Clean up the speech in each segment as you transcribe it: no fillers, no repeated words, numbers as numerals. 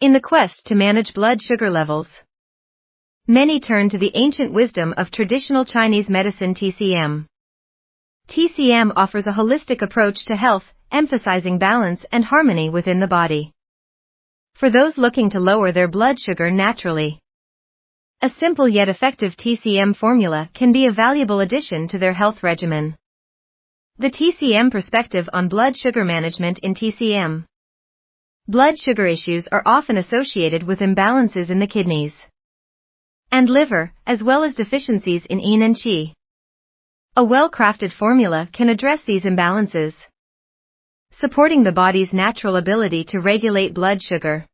In the quest to manage blood sugar levels, many turn to the ancient wisdom of traditional Chinese medicine TCM. TCM offers a holistic approach to health, emphasizing balance and harmony within the body. For those looking to lower their blood sugar naturally, a simple yet effective TCM formula can be a valuable addition to their health regimen. The TCM perspective on blood sugar management in TCM. Blood sugar issues are often associated with imbalances in the kidneys and liver, as well as deficiencies in yin and qi. A well-crafted formula can address these imbalances, supporting the body's natural ability to regulate blood sugar.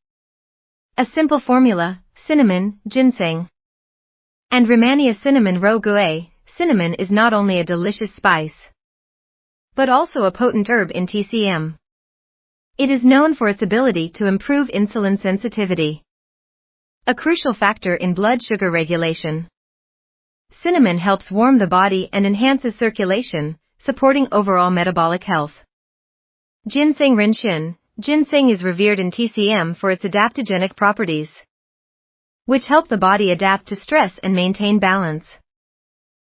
A simple formula: cinnamon, ginseng, and Remedies cinnamon roe gue. Cinnamon is not only a delicious spice, but also a potent herb in TCM. It is known for its ability to improve insulin sensitivity, a crucial factor in blood sugar regulation. Cinnamon helps warm the body and enhances circulation, supporting overall metabolic health. Ginseng Rinxin. Ginseng is revered in TCM for its adaptogenic properties, which help the body adapt to stress and maintain balance.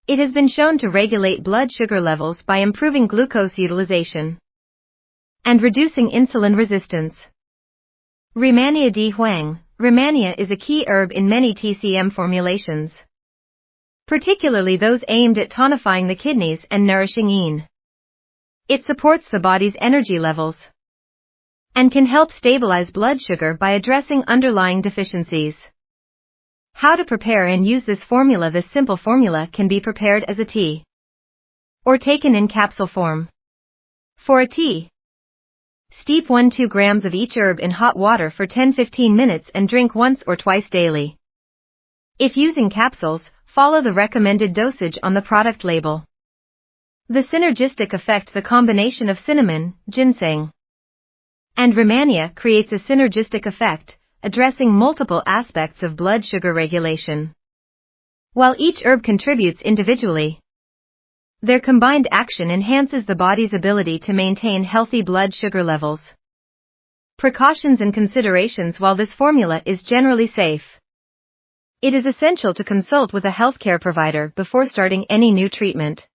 It has been shown to regulate blood sugar levels by improving glucose utilization and reducing insulin resistance. Remania di Huang. Remania is a key herb in many TCM formulations, particularly those aimed at tonifying the kidneys and nourishing yin. It supports the body's energy levels and can help stabilize blood sugar by addressing underlying deficiencies. How to prepare and use this formula? This simple formula can be prepared as a tea or taken in capsule form. For a tea, steep 1-2 grams of each herb in hot water for 10-15 minutes and drink once or twice daily. If using capsules, follow the recommended dosage on the product label. The synergistic effect: the combination of cinnamon, ginseng, and Remania creates a synergistic effect, addressing multiple aspects of blood sugar regulation. While each herb contributes individually, their combined action enhances the body's ability to maintain healthy blood sugar levels. Precautions and considerations: while this formula is generally safe, it is essential to consult with a healthcare provider before starting any new treatment,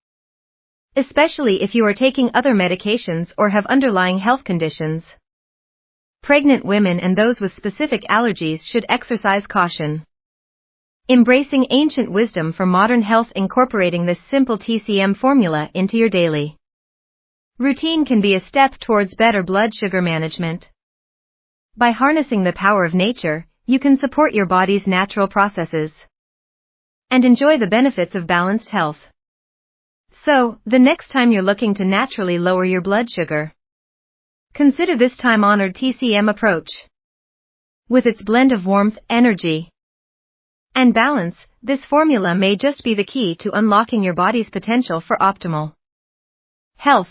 especially if you are taking other medications or have underlying health conditions. Pregnant women and those with specific allergies should exercise caution. Embracing ancient wisdom for modern health: incorporating this simple TCM formula into your daily routine can be a step towards better blood sugar management. By harnessing the power of nature, you can support your body's natural processes and enjoy the benefits of balanced health. So, the next time you're looking to naturally lower your blood sugar, consider this time-honored TCM approach. With its blend of warmth, energy, and balance, this formula may just be the key to unlocking your body's potential for optimal health.